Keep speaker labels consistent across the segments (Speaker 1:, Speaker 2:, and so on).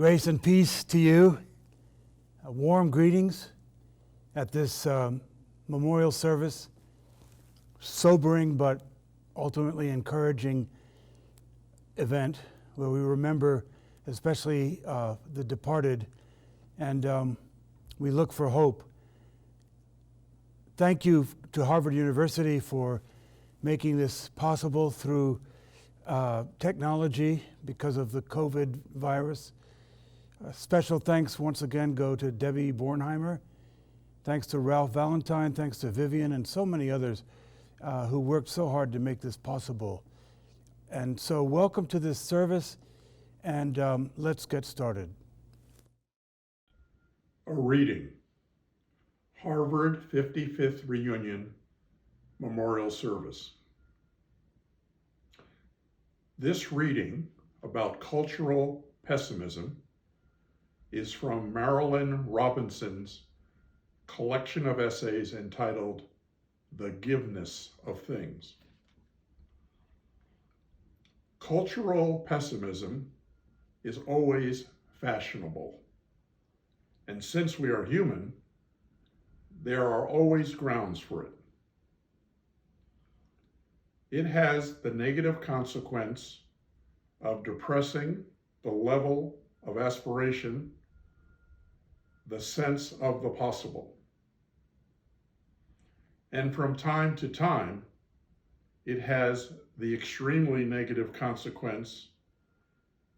Speaker 1: Grace and peace to you. Warm greetings at this memorial service. Sobering but ultimately encouraging event where we remember especially the departed, and we look for hope. Thank you to Harvard University for making this possible through technology because of the COVID virus. Special thanks once again go to Debbie Bornheimer. Thanks to Ralph Valentine, thanks to Vivian and so many others who worked so hard to make this possible. And so welcome to this service, and let's get started.
Speaker 2: A reading, Harvard 55th Reunion Memorial Service. This reading about cultural pessimism is from Marilynne Robinson's collection of essays entitled The Giveness of Things. Cultural pessimism is always fashionable, and since we are human, there are always grounds for it. It has the negative consequence of depressing the level of aspiration, the sense of the possible. And from time to time, it has the extremely negative consequence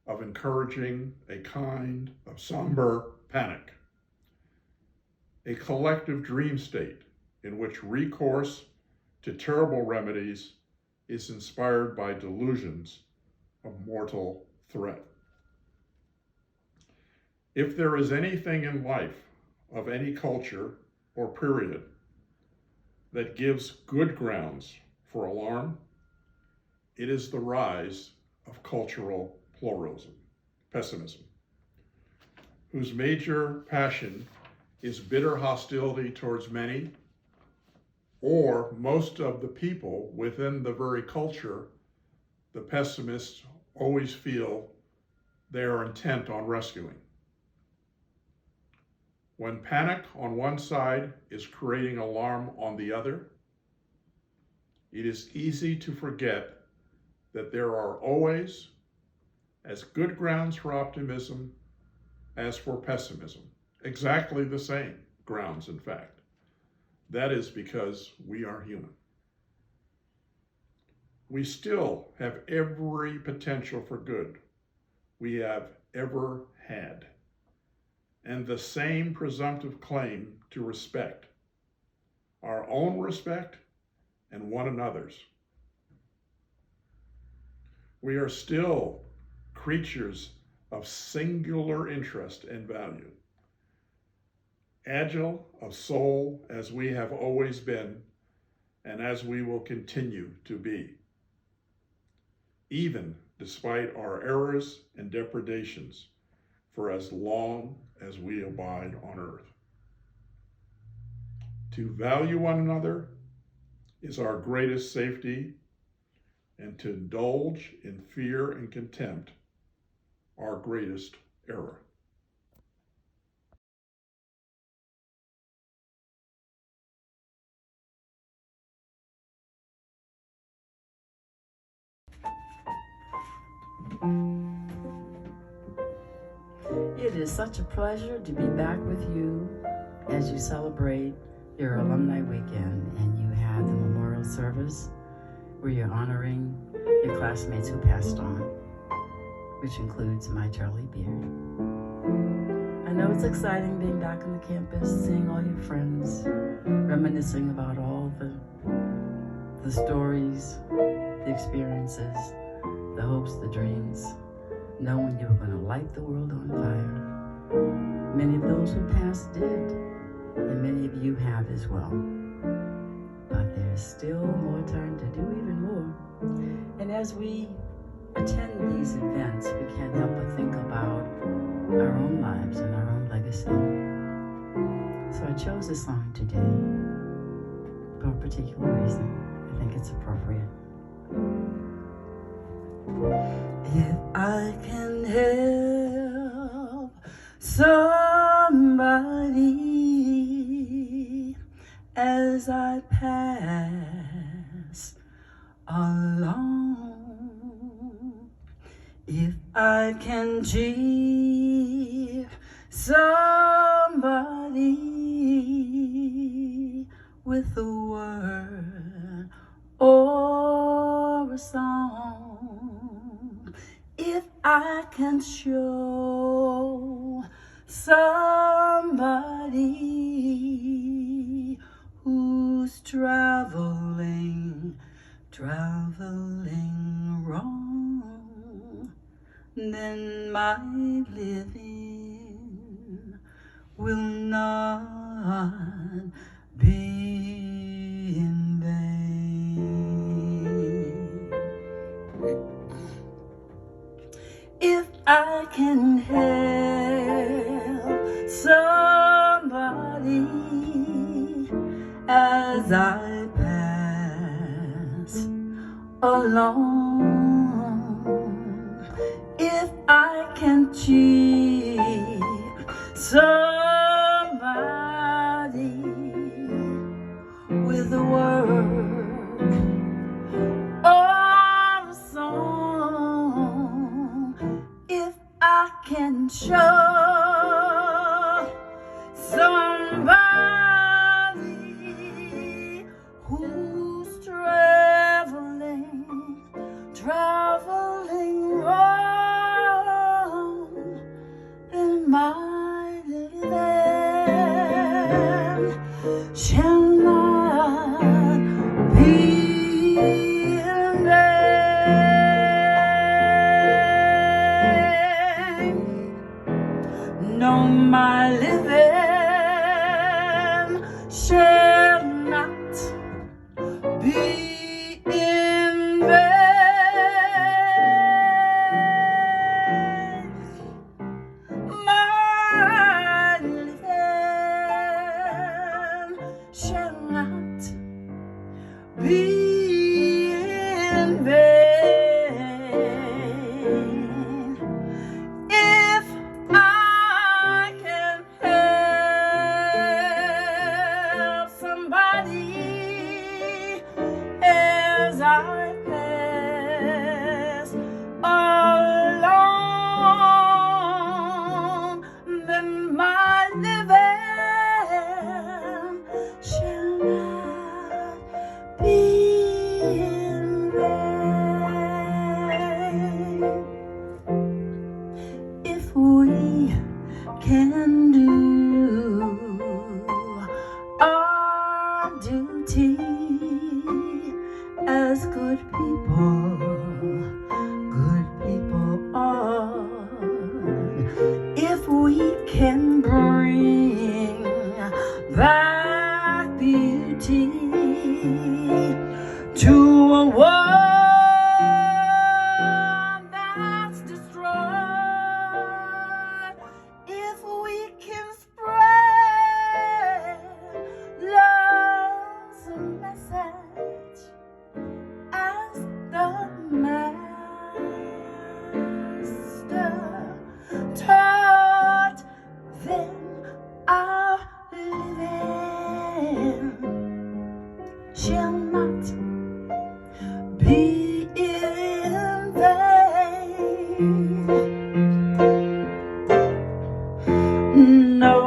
Speaker 2: of encouraging a kind of somber panic, a collective dream state in which recourse to terrible remedies is inspired by delusions of mortal threat. If there is anything in life of any culture or period that gives good grounds for alarm, it is the rise of cultural pessimism, whose major passion is bitter hostility towards many or most of the people within the very culture the pessimists always feel they are intent on rescuing. When panic on one side is creating alarm on the other, it is easy to forget that there are always as good grounds for optimism as for pessimism. Exactly the same grounds, in fact. That is because we are human. We still have every potential for good we have ever had, and the same presumptive claim to respect, our own respect and one another's. We are still creatures of singular interest and value, agile of soul as we have always been and as we will continue to be, even despite our errors and depredations, for as long as we abide on earth. To value one another is our greatest safety, and to indulge in fear and contempt, our greatest error.
Speaker 3: It is such a pleasure to be back with you as you celebrate your alumni weekend and you have the memorial service where you're honoring your classmates who passed on, which includes my Charlie Beard. I know it's exciting being back on the campus, seeing all your friends, reminiscing about all the stories, the experiences, the hopes, the dreams, knowing you were going to light the world on fire. Many of those who passed did, and many of you have as well. But there's still more time to do even more. And as we attend these events, we can't help but think about our own lives and our own legacy. So I chose this song today for a particular reason. I think it's appropriate. If I can help somebody as I pass along. If I can cheer somebody with a word or a song, if I can show somebody who's traveling wrong, then my living will not be in vain. If I can help somebody as I pass along, if I can cheer somebody with a word or a song, if I can show somebody who's traveling wrong, then my living shall not be in vain. No, my living shall not be in vain. My living shall not be in vain. If I can help somebody as I pass along, then my living shall not be in vain. If we can do our duty as good people are, if we can bring back beauty to a world that's destroyed, if we can spread love's message as the Master taught, then our living shall not be in vain. No,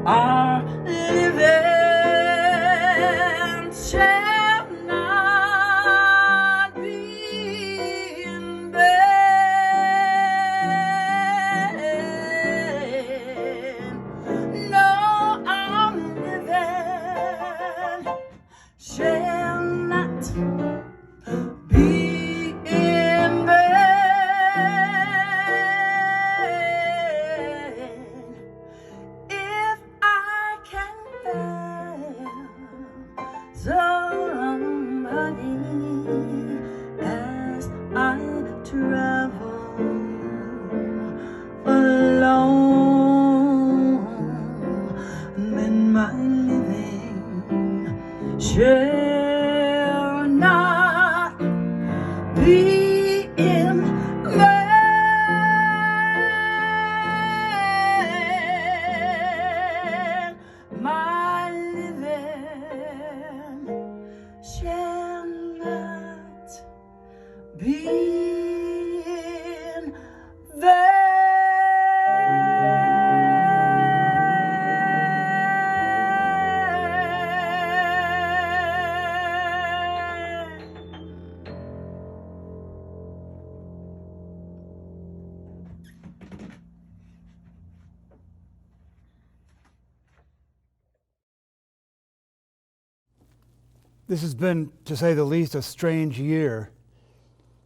Speaker 3: our living shall not be in vain. No, our living shall not be in vain. If I can help somebody as I travel alone, then my living shall not be in vain. being there.
Speaker 1: This has been, to say the least, a strange year.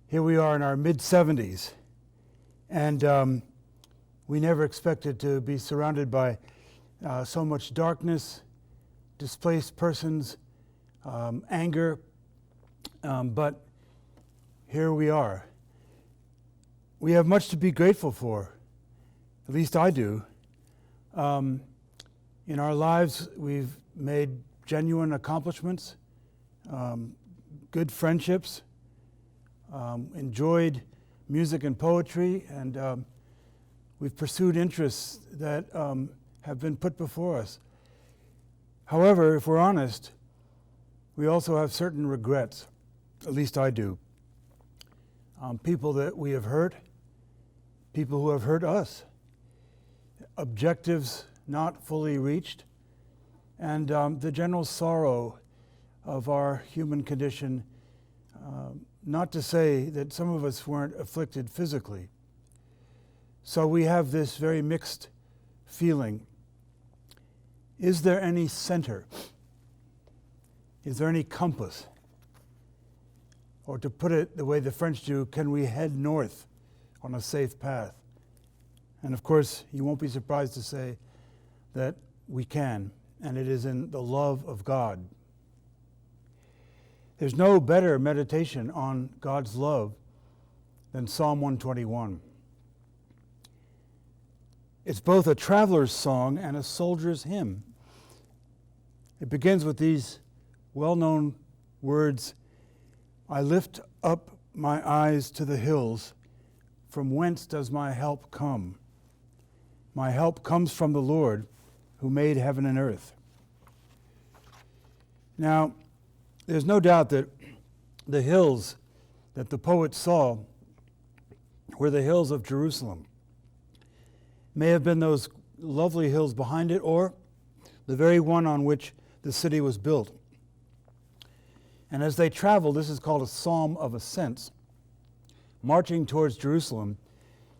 Speaker 1: Here we are in our mid-70s, and we never expected to be surrounded by so much darkness, displaced persons, anger, but here we are. We have much to be grateful for, at least I do. In our lives, we've made genuine accomplishments, good friendships, enjoyed music and poetry, and we've pursued interests that have been put before us. However, if we're honest, we also have certain regrets, at least I do. People that we have hurt, people who have hurt us, objectives not fully reached, and the general sorrow of our human condition, not to say that some of us weren't afflicted physically. So we have this very mixed feeling. Is there any center? Is there any compass? Or to put it the way the French do, can we head north on a safe path? And of course, you won't be surprised to say that we can, and it is in the love of God. There's no better meditation on God's love than Psalm 121. It's both a traveler's song and a soldier's hymn. It begins with these well-known words, "I lift up my eyes to the hills. From whence does my help come? My help comes from the Lord who made heaven and earth." Now, there's no doubt that the hills that the poet saw were the hills of Jerusalem. May have been those lovely hills behind it, or the very one on which the city was built. And as they traveled, this is called a psalm of ascents, marching towards Jerusalem,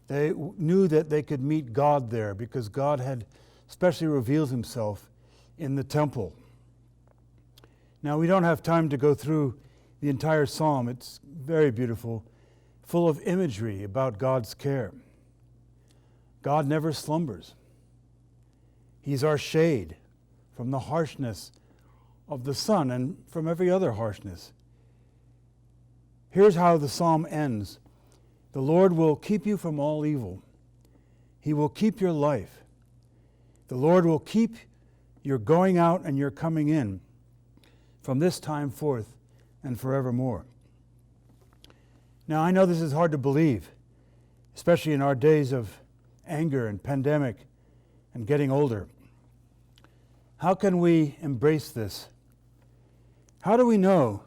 Speaker 1: they knew that they could meet God there because God had specially revealed himself in the temple. Now, we don't have time to go through the entire psalm. It's very beautiful, full of imagery about God's care. God never slumbers. He's our shade from the harshness of the sun and from every other harshness. Here's how the psalm ends. The Lord will keep you from all evil. He will keep your life. The Lord will keep your going out and your coming in from this time forth and forevermore. Now, I know this is hard to believe, especially in our days of anger and pandemic and getting older. How can we embrace this? How do we know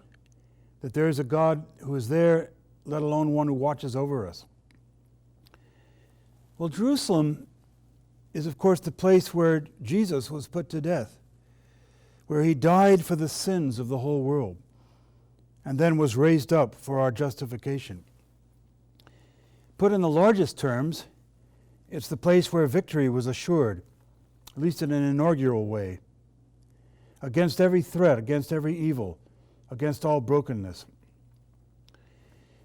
Speaker 1: that there is a God who is there, let alone one who watches over us? Well, Jerusalem is, of course, the place where Jesus was put to death, where he died for the sins of the whole world, and then was raised up for our justification. Put in the largest terms, it's the place where victory was assured, at least in an inaugural way, against every threat, against every evil, against all brokenness.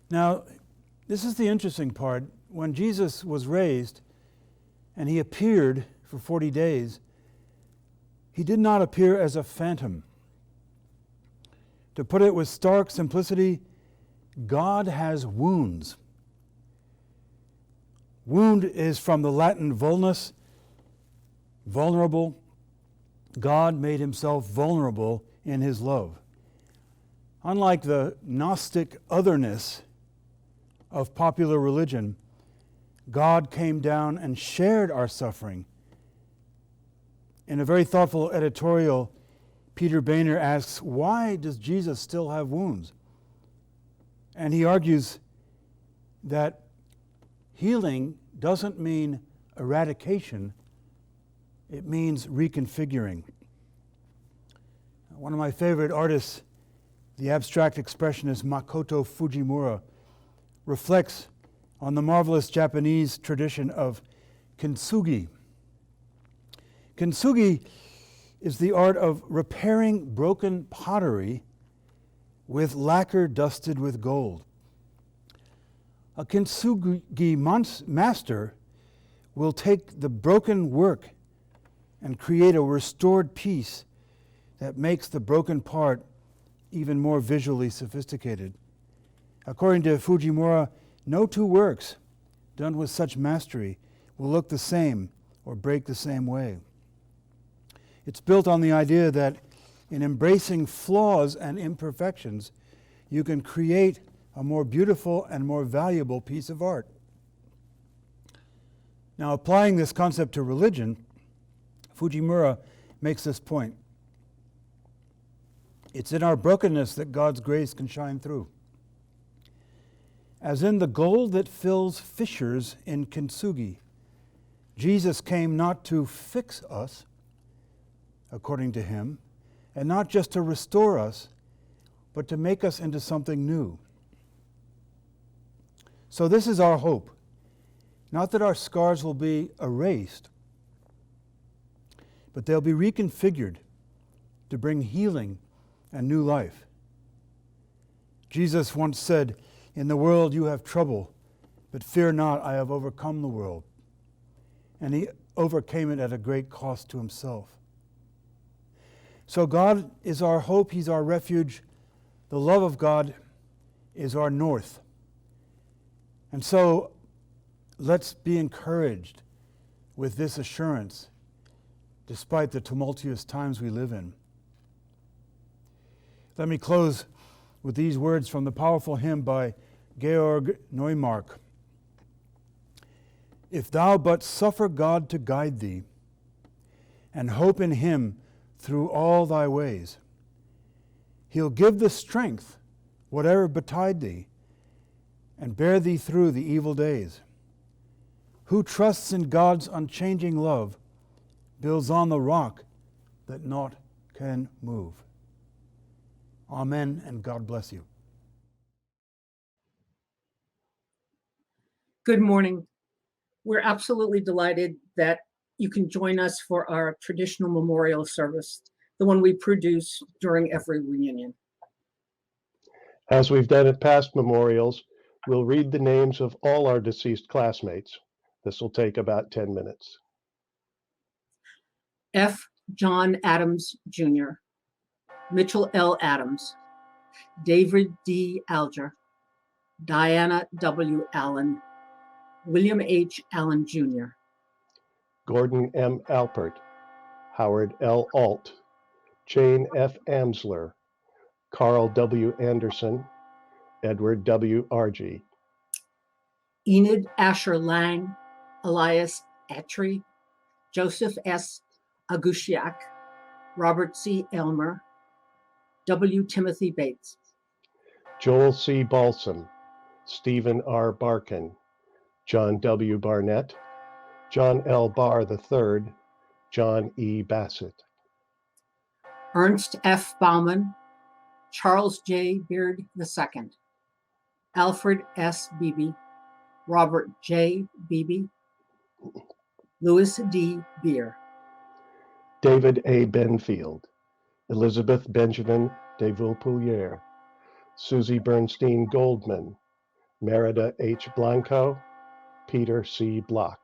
Speaker 1: Now, this is the interesting part. When Jesus was raised and he appeared for 40 days, he did not appear as a phantom. To put it with stark simplicity, God has wounds. Wound is from the Latin vulnus, vulnerable. God made himself vulnerable in his love. Unlike the Gnostic otherness of popular religion, God came down and shared our suffering. In a very thoughtful editorial, Peter Boehner asks, why does Jesus still have wounds? And he argues, that healing doesn't mean eradication, it means reconfiguring. One of my favorite artists, the abstract expressionist Makoto Fujimura, reflects on the marvelous Japanese tradition of kintsugi. Kintsugi is the art of repairing broken pottery with lacquer dusted with gold. A kintsugi master will take the broken work and create a restored piece that makes the broken part even more visually sophisticated. According to Fujimura, no two works done with such mastery will look the same or break the same way. It's built on the idea that in embracing flaws and imperfections, you can create a more beautiful and more valuable piece of art. Now, applying this concept to religion, Fujimura makes this point. It's in our brokenness that God's grace can shine through. As in the gold that fills fissures in kintsugi, Jesus came not to fix us, according to him, and not just to restore us, but to make us into something new. So this is our hope. Not that our scars will be erased, but they'll be reconfigured to bring healing and new life. Jesus once said, "In the world you have trouble, but fear not, I have overcome the world." And he overcame it at a great cost to himself. So God is our hope, he's our refuge. The love of God is our north. And so let's be encouraged with this assurance, despite the tumultuous times we live in. Let me close with these words from the powerful hymn by Georg Neumark. If thou but suffer God to guide thee, and hope in him through all thy ways, he'll give the strength, whatever betide thee, and bear thee through the evil days. Who trusts in God's unchanging love builds on the rock that naught can move. Amen, and God bless you.
Speaker 4: Good morning. We're absolutely delighted that you can join us for our traditional memorial service, the one we produce during every reunion.
Speaker 5: As we've done at past memorials, we'll read the names of all our deceased classmates. This will take about 10 minutes.
Speaker 4: F. John Adams, Jr., Mitchell L. Adams, David D. Alger, Diana W. Allen, William H. Allen, Jr.,
Speaker 5: Gordon M. Alpert, Howard L. Alt, Jane F. Amsler, Carl W. Anderson, Edward W. Argy,
Speaker 4: Enid Asher Lang, Elias Etry, Joseph S. Agushiak, Robert C. Elmer, W. Timothy Bates,
Speaker 5: Joel C. Balsam, Stephen R. Barkin, John W. Barnett, John L. Barr III, John E. Bassett,
Speaker 4: Ernst F. Bauman, Charles J. Beard II, Alfred S. Beebe, Robert J. Beebe, Louis D. Beer,
Speaker 5: David A. Benfield, Elizabeth Benjamin de Villepulier, Susie Bernstein Goldman, Merida H. Blanco, Peter C. Block,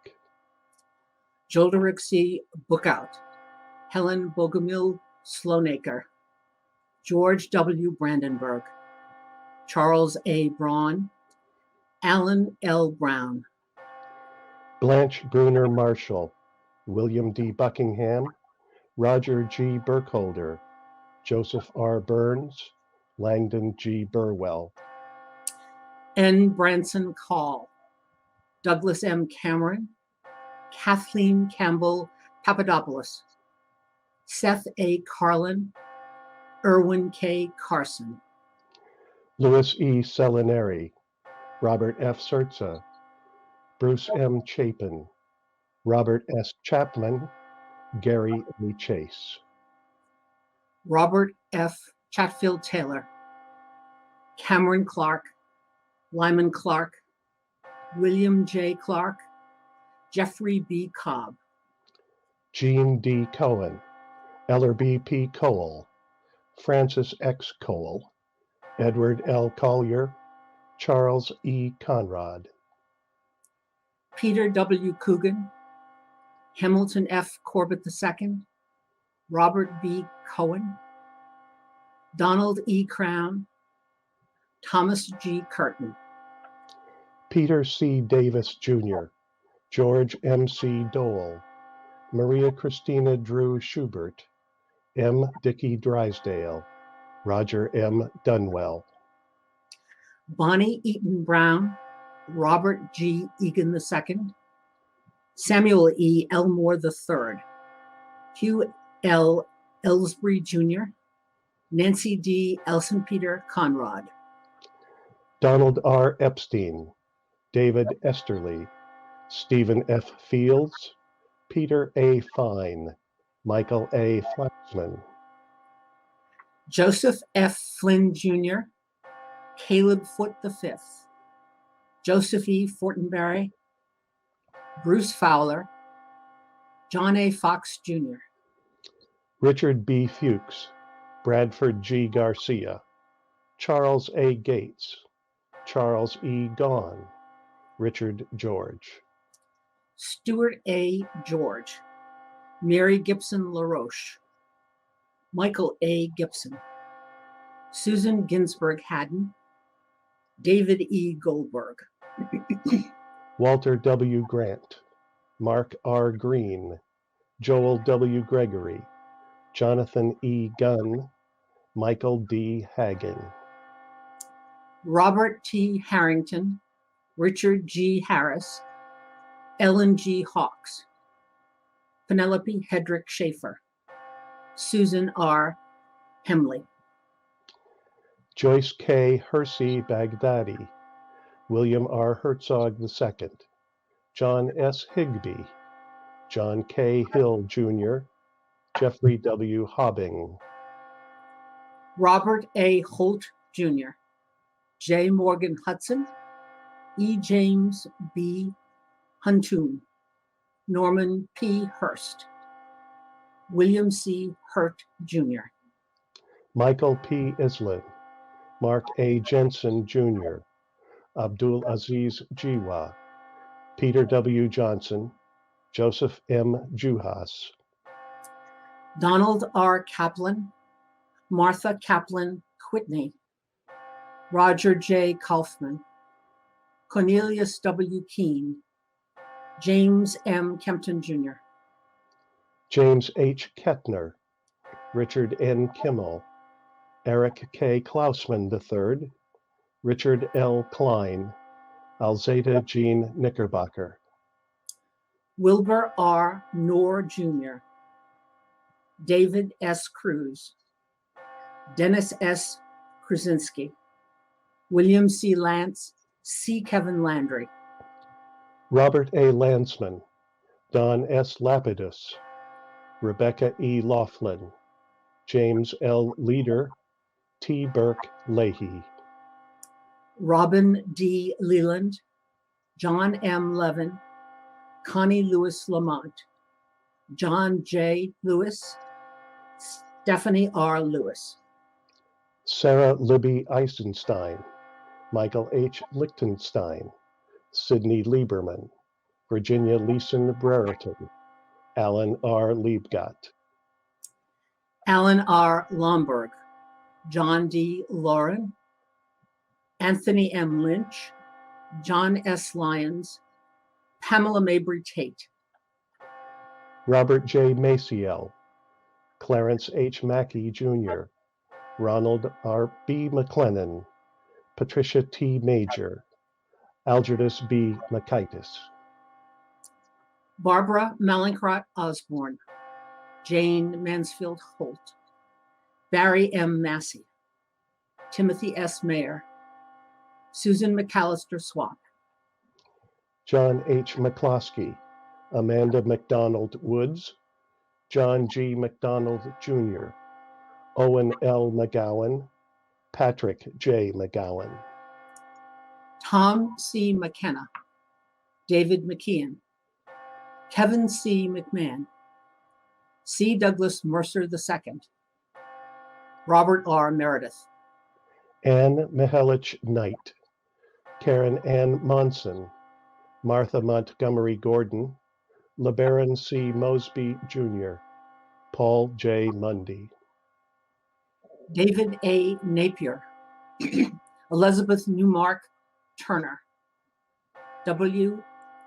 Speaker 4: Joderick C. Bookout, Helen Bogomil Sloanaker, George W. Brandenburg, Charles A. Braun, Alan L. Brown,
Speaker 5: Blanche Bruner Marshall, William D. Buckingham, Roger G. Burkholder, Joseph R. Burns, Langdon G. Burwell,
Speaker 4: N. Branson Call, Douglas M. Cameron, Kathleen Campbell Papadopoulos, Seth A. Carlin, Irwin K. Carson,
Speaker 5: Louis E. Selinari, Robert F. Surtza, Bruce M. Chapin, Robert S. Chapman, Gary A. Chase.
Speaker 4: Robert F. Chatfield Taylor, Cameron Clark, Lyman Clark, William J. Clark, Jeffrey B. Cobb.
Speaker 5: Gene D. Cohen, Ellerby P. Cole, Francis X. Cole, Edward L. Collier, Charles E. Conrad.
Speaker 4: Peter W. Coogan, Hamilton F. Corbett II, Robert B. Cohen, Donald E. Crown, Thomas G. Curtin.
Speaker 5: Peter C. Davis, Jr., George M. C. Dole, Maria Christina Drew Schubert, M. Dickey Drysdale, Roger M. Dunwell.
Speaker 4: Bonnie Eaton Brown, Robert G. Egan II, Samuel E. Elmore III, Hugh L. Ellsbury Jr., Nancy D. Elson-Peter Conrad.
Speaker 5: Donald R. Epstein, David Esterly, Stephen F. Fields, Peter A. Fine, Michael A. Flaxman.
Speaker 4: Joseph F. Flynn Jr., Caleb Foote V, Joseph E. Fortenberry, Bruce Fowler, John A. Fox Jr.,
Speaker 5: Richard B. Fuchs, Bradford G. Garcia, Charles A. Gates, Charles E. Gaughan, Richard George.
Speaker 4: Stuart A. George, Mary Gibson LaRoche, Michael A. Gibson, Susan Ginsburg Haddon, David E. Goldberg.
Speaker 5: Walter W. Grant, Mark R. Green, Joel W. Gregory, Jonathan E. Gunn, Michael D. Hagen.
Speaker 4: Robert T. Harrington, Richard G. Harris, Ellen G. Hawks, Penelope Hedrick Schaefer, Susan R. Hemley.
Speaker 5: Joyce K. Hersey Baghdadi, William R. Herzog II, John S. Higbee, John K. Hill Jr., Jeffrey W. Hobbing.
Speaker 4: Robert A. Holt Jr., J. Morgan Hudson, E. James B. Huntoon, Norman P. Hurst, William C. Hurt Jr.,
Speaker 5: Michael P. Islin, Mark A. Jensen Jr., Abdul Aziz Jiwa, Peter W. Johnson, Joseph M. Juhas.
Speaker 4: Donald R. Kaplan, Martha Kaplan Whitney, Roger J. Kaufman, Cornelius W. Keene, James M. Kempton Jr.,
Speaker 5: James H. Kettner, Richard N. Kimmel, Eric K. Klausman III, Richard L. Klein, Alzada Jean Knickerbocker.
Speaker 4: Wilbur R. Knorr Jr., David S. Cruz, Dennis S. Krasinski, William C. Lance, C. Kevin Landry,
Speaker 5: Robert A. Landsman, Don S. Lapidus, Rebecca E. Laughlin, James L. Leader, T. Burke Leahy.
Speaker 4: Robin D. Leland, John M. Levin, Connie Lewis Lamont, John J. Lewis, Stephanie R. Lewis,
Speaker 5: Sarah Libby Eisenstein, Michael H. Lichtenstein, Sidney Lieberman, Virginia Leeson Brereton, Alan R. Liebgott.
Speaker 4: Alan R. Lomberg, John D. Lauren, Anthony M. Lynch, John S. Lyons, Pamela Mabry Tate,
Speaker 5: Robert J. Maciel, Clarence H. Mackey Jr., Ronald R. B. McLennan, Patricia T. Major, Algerdus B. Makaitis.
Speaker 4: Barbara Malincrot Osborne, Jane Mansfield Holt, Barry M. Massey, Timothy S. Mayer, Susan McAllister Swap.
Speaker 5: John H. McCloskey, Amanda McDonald Woods, John G. McDonald Jr., Owen L. McGowan, Patrick J. McGowan.
Speaker 4: Tom C. McKenna, David McKeon, Kevin C. McMahon, C. Douglas Mercer II, Robert R. Meredith,
Speaker 5: Anne Mihelich Knight, Karen Ann Monson, Martha Montgomery Gordon, LeBaron C. Mosby Jr., Paul J. Mundy.
Speaker 4: David A. Napier, Elizabeth Newmark Turner,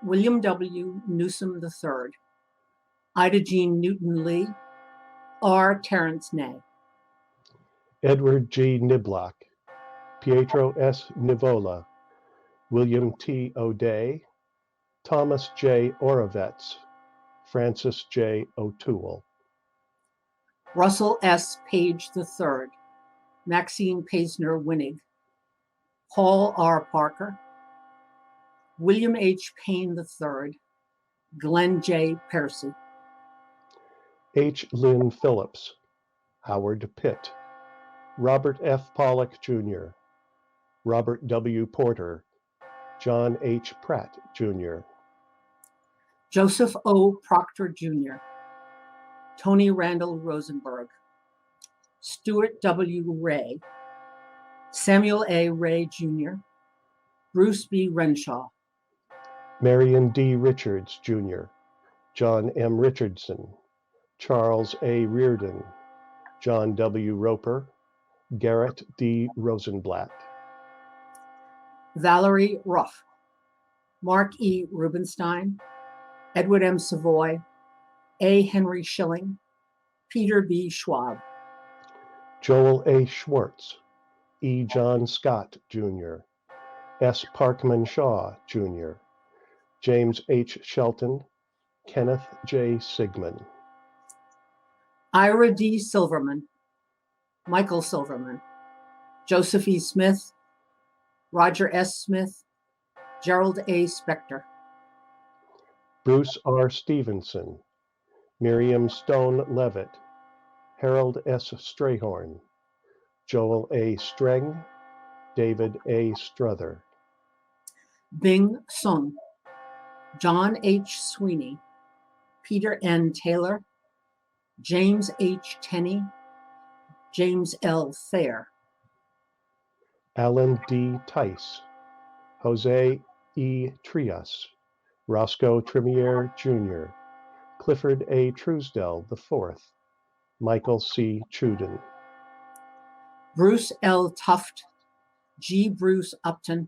Speaker 4: William W. Newsom III, Ida Jean Newton Lee, R. Terrence Ney.
Speaker 5: Edward G. Niblock, Pietro S. Nivola, William T. O'Day, Thomas J. Orovets, Francis J. O'Toole.
Speaker 4: Russell S. Page III, Maxine Paisner Winnig, Paul R. Parker, William H. Payne III, Glenn J. Percy.
Speaker 5: H. Lynn Phillips, Howard Pitt, Robert F. Pollock Jr., Robert W. Porter, John H. Pratt Jr.,
Speaker 4: Joseph O. Proctor Jr., Tony Randall Rosenberg, Stuart W. Ray, Samuel A. Ray Jr., Bruce B. Renshaw,
Speaker 5: Marion D. Richards Jr., John M. Richardson, Charles A. Reardon, John W. Roper, Garrett D. Rosenblatt.
Speaker 4: Valerie Ruff, Mark E. Rubenstein, Edward M. Savoy, A. Henry Schilling, Peter B. Schwab.
Speaker 5: Joel A. Schwartz, E. John Scott Jr., S. Parkman Shaw Jr., James H. Shelton, Kenneth J. Sigmund.
Speaker 4: Ira D. Silverman, Michael Silverman, Joseph E. Smith, Roger S. Smith, Gerald A. Spector.
Speaker 5: Bruce R. Stevenson, Miriam Stone Levitt, Harold S. Strayhorn, Joel A. Streng, David A. Struther.
Speaker 4: Bing Sung, John H. Sweeney, Peter N. Taylor, James H. Tenney, James L. Thayer.
Speaker 5: Alan D. Tice, Jose E. Trias, Roscoe Tremiere Jr., Clifford A. Truesdell IV, Michael C. Chuden.
Speaker 4: Bruce L. Tuft, G. Bruce Upton,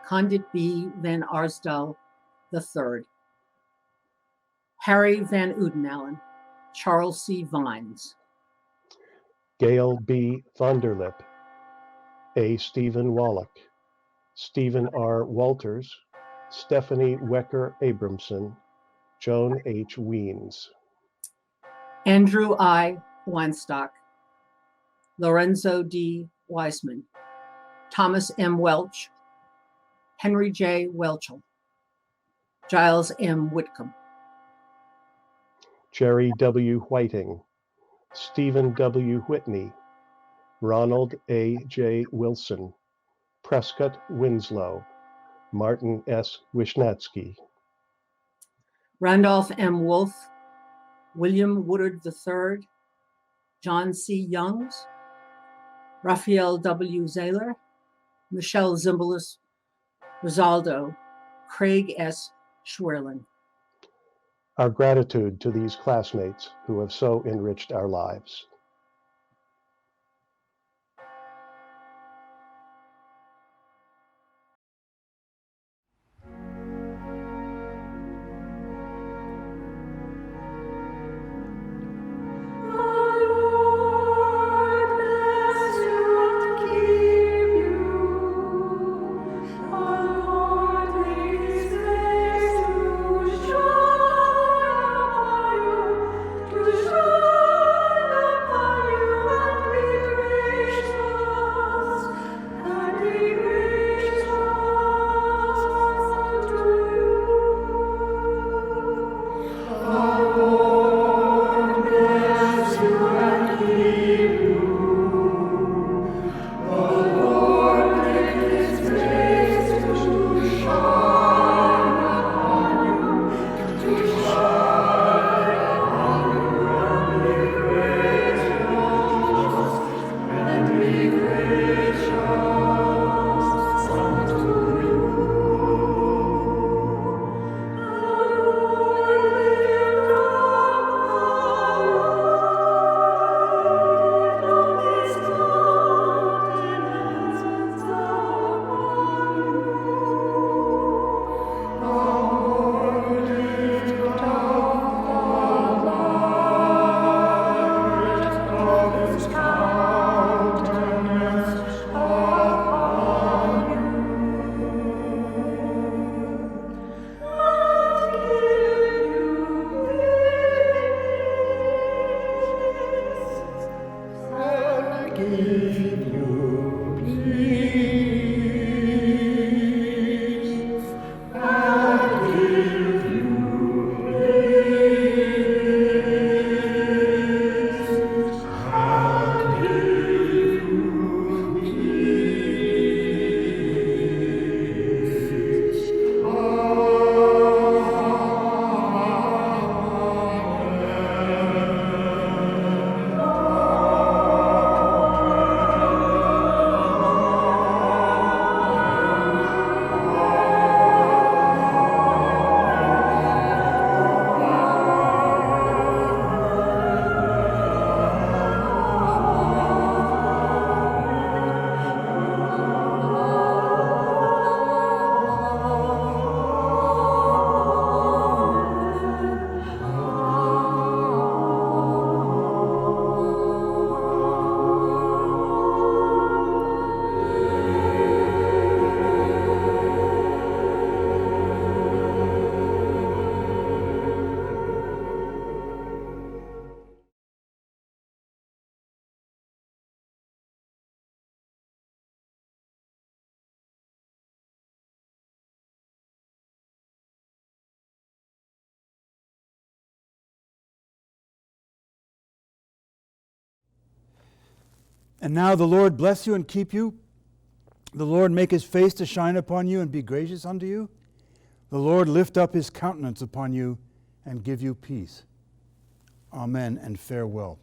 Speaker 4: Condit B. Van Arsdale III, Harry Van Oudenallen, Charles C. Vines.
Speaker 5: Gail B. Vonderlip, A. Stephen Wallach, Stephen R. Walters, Stephanie Wecker Abramson, Joan H. Weens.
Speaker 4: Andrew I. Weinstock, Lorenzo D. Wiseman, Thomas M. Welch, Henry J. Welchel, Giles M. Whitcomb.
Speaker 5: Jerry W. Whiting, Stephen W. Whitney, Ronald A. J. Wilson, Prescott Winslow, Martin S. Wisnatsky.
Speaker 4: Randolph M. Wolfe, William Woodard III, John C. Youngs, Raphael W. Zahler, Michelle Zimbalist, Rosaldo, Craig S. Schwerlin.
Speaker 5: Our gratitude to these classmates who have so enriched our lives.
Speaker 6: To shine upon
Speaker 1: And now the Lord bless you and keep you. The Lord make his face to shine upon you and be gracious unto you. The Lord lift up his countenance upon you and give you peace. Amen and farewell.